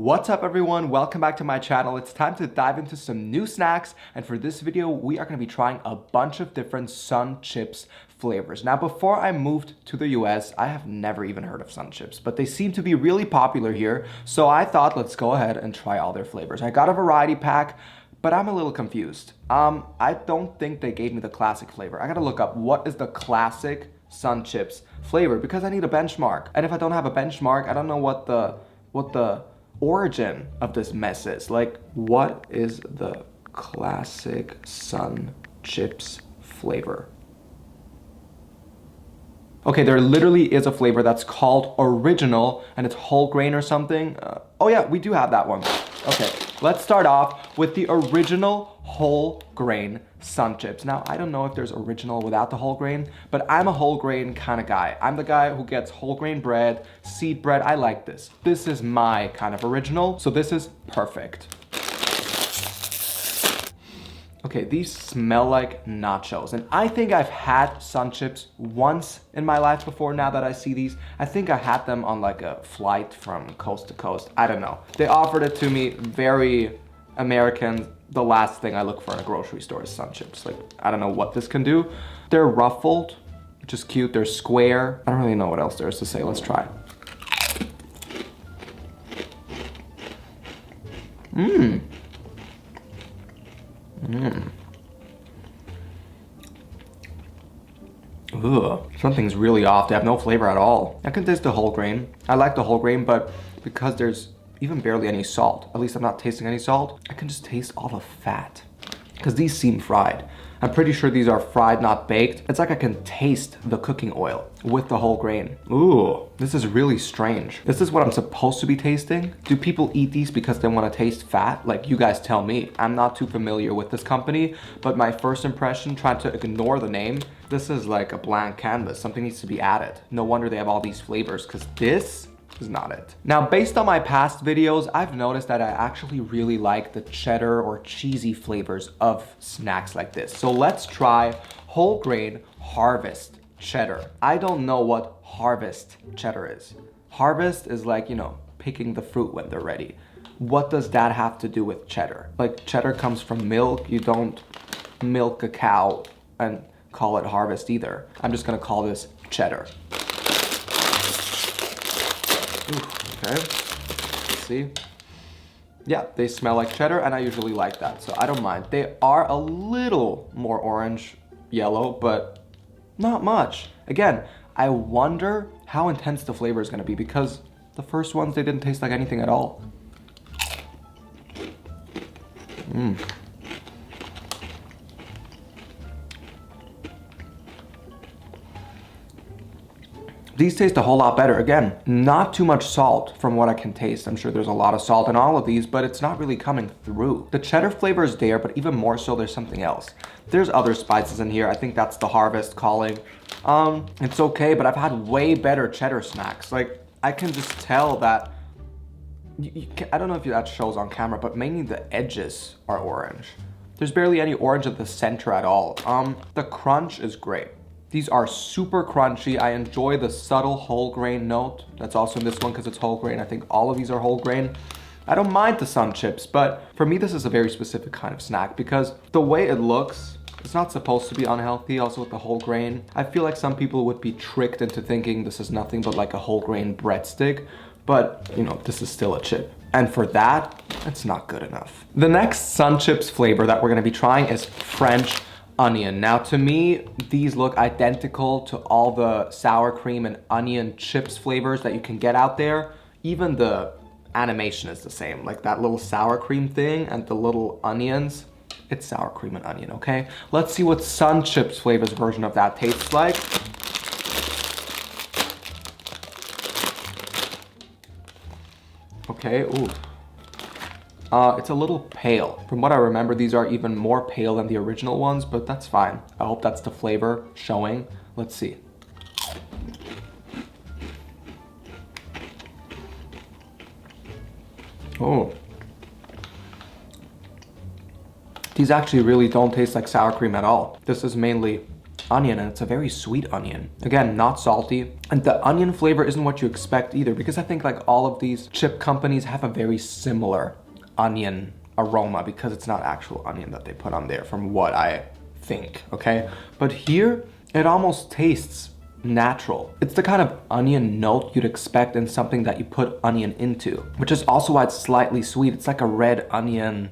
What's up everyone, welcome back to my channel. It's time to dive into some new snacks, and for this video we are going to be trying a bunch of different Sun Chips flavors. Now before I moved to the US, I have never even heard of Sun Chips, but they seem to be really popular here, so I thought let's go ahead and try all their flavors. I got a variety pack, but I'm a little confused. I don't think they gave me the classic flavor. I gotta look up what is the classic Sun Chips flavor because I need a benchmark, and if I don't have a benchmark, I don't know what the origin of this mess is. Like, what is the classic Sun Chips flavor? Okay, there literally is a flavor that's called original and it's whole grain or something. Oh yeah, we do have that one. Okay, let's start off with the original whole grain Sun Chips. Now, I don't know if there's original without the whole grain, but I'm a whole grain kind of guy. I'm the guy who gets whole grain bread, seed bread. I like this. This is my kind of original, so this is perfect. Okay, these smell like nachos, and I think I've had Sun Chips once in my life before. Now that I see these, I think I had them on like a flight from coast to coast. I don't know. They offered it to me, very American. The last thing I look for in a grocery store is Sun Chips. Like, I don't know what this can do. They're ruffled, which is cute. They're square. I don't really know what else there is to say. Let's try. Ugh, something's really off. They have no flavor at all. I can taste the whole grain. I like the whole grain, but because there's even barely any salt, at least I'm not tasting any salt, I can just taste all the fat. Because these seem fried. I'm pretty sure these are fried, not baked. It's like I can taste the cooking oil with the whole grain. Ooh, this is really strange. Is this what I'm supposed to be tasting? Do people eat these because they want to taste fat? Like, you guys tell me. I'm not too familiar with this company, but my first impression, trying to ignore the name, this is like a blank canvas. Something needs to be added. No wonder they have all these flavors, because this is not it. Now, based on my past videos, I've noticed that I actually really like the cheddar or cheesy flavors of snacks like this. So let's try whole grain Harvest cheddar. I don't know what Harvest cheddar is. Harvest is like, you know, picking the fruit when they're ready. What does that have to do with cheddar? Like, cheddar comes from milk. You don't milk a cow and call it Harvest either. I'm just gonna call this cheddar. Okay, let's see. Yeah, they smell like cheddar, and I usually like that, so I don't mind. They are a little more orange yellow, but not much. Again, I wonder how intense the flavor is gonna be, because the first ones, they didn't taste like anything at all. These taste a whole lot better. Again, not too much salt from what I can taste. I'm sure there's a lot of salt in all of these, but it's not really coming through. The cheddar flavor is there, but even more so, there's something else. There's other spices in here. I think that's the Harvest calling. It's okay, but I've had way better cheddar snacks. Like, I can just tell that, I don't know if that shows on camera, but mainly the edges are orange. There's barely any orange at the center at all. The crunch is great. These are super crunchy. I enjoy the subtle whole grain note. That's also in this one because it's whole grain. I think all of these are whole grain. I don't mind the Sun Chips, but for me, this is a very specific kind of snack because the way it looks, it's not supposed to be unhealthy. Also with the whole grain, I feel like some people would be tricked into thinking this is nothing but like a whole grain breadstick, but you know, this is still a chip. And for that, it's not good enough. The next Sun Chips flavor that we're gonna be trying is French onion. Now, to me, these look identical to all the sour cream and onion chips flavors that you can get out there. Even the animation is the same, like that little sour cream thing and the little onions. It's sour cream and onion, okay? Let's see what Sun Chips flavor's version of that tastes like. Okay, ooh. It's a little pale. From what I remember, these are even more pale than the original ones, but that's fine. I hope that's the flavor showing. Let's see. Oh. These actually really don't taste like sour cream at all. This is mainly onion, and it's a very sweet onion. Again, not salty. And the onion flavor isn't what you expect either, because I think like all of these chip companies have a very similar onion aroma because it's not actual onion that they put on there from what I think, okay? But here, it almost tastes natural. It's the kind of onion note you'd expect in something that you put onion into, which is also why it's slightly sweet. It's like a red onion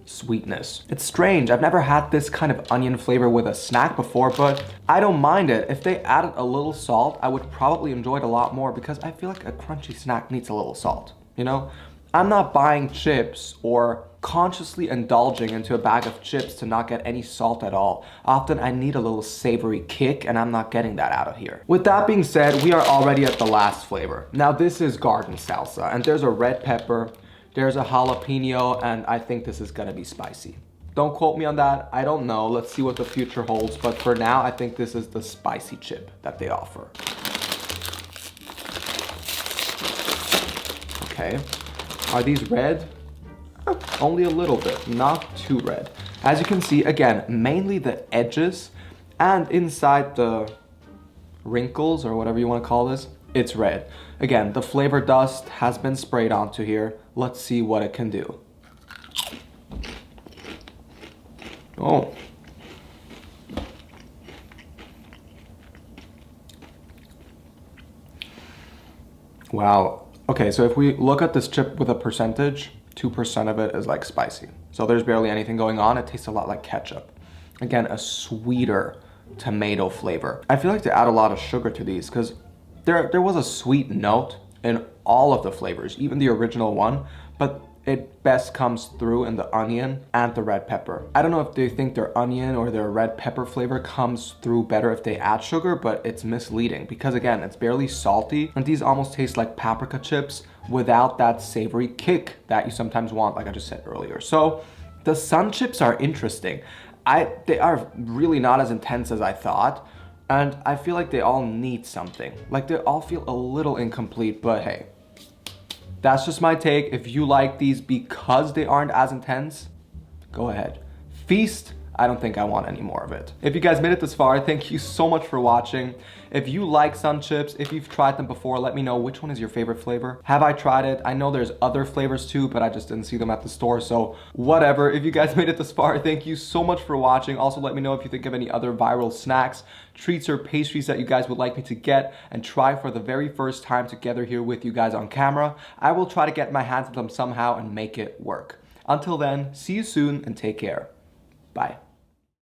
sweetness. It's strange. I've never had this kind of onion flavor with a snack before, but I don't mind it. If they added a little salt, I would probably enjoy it a lot more because I feel like a crunchy snack needs a little salt, you know? I'm not buying chips or consciously indulging into a bag of chips to not get any salt at all. Often I need a little savory kick, and I'm not getting that out of here. With that being said, we are already at the last flavor. Now this is garden salsa, and there's a red pepper, there's a jalapeno, and I think this is gonna be spicy. Don't quote me on that, I don't know. Let's see what the future holds, but for now, I think this is the spicy chip that they offer. Okay, are these red? Only a little bit, not too red. As you can see, again, mainly the edges and inside the wrinkles or whatever you want to call this, it's red. Again, the flavor dust has been sprayed onto here. Let's see what it can do. Oh. Wow. Okay, so if we look at this chip with a percentage, 2% of it is like spicy. So there's barely anything going on. It tastes a lot like ketchup. Again, a sweeter tomato flavor. I feel like to add a lot of sugar to these because there was a sweet note in all of the flavors, even the original one, but it best comes through in the onion and the red pepper. I don't know if they think their onion or their red pepper flavor comes through better if they add sugar, but it's misleading because again, it's barely salty and these almost taste like paprika chips without that savory kick that you sometimes want, like I just said earlier. So the sun chips are interesting. They are really not as intense as I thought, and I feel like they all need something. Like they all feel a little incomplete, but hey, that's just my take. If you like these because they aren't as intense, go ahead. Feast, I don't think I want any more of it. If you guys made it this far, thank you so much for watching. If you like sun chips, if you've tried them before, let me know which one is your favorite flavor. Have I tried it? I know there's other flavors too, but I just didn't see them at the store, so whatever. If you guys made it this far, thank you so much for watching. Also, let me know if you think of any other viral snacks, treats, or pastries that you guys would like me to get and try for the very first time together here with you guys on camera. I will try to get my hands on them somehow and make it work. Until then, see you soon and take care. Bye.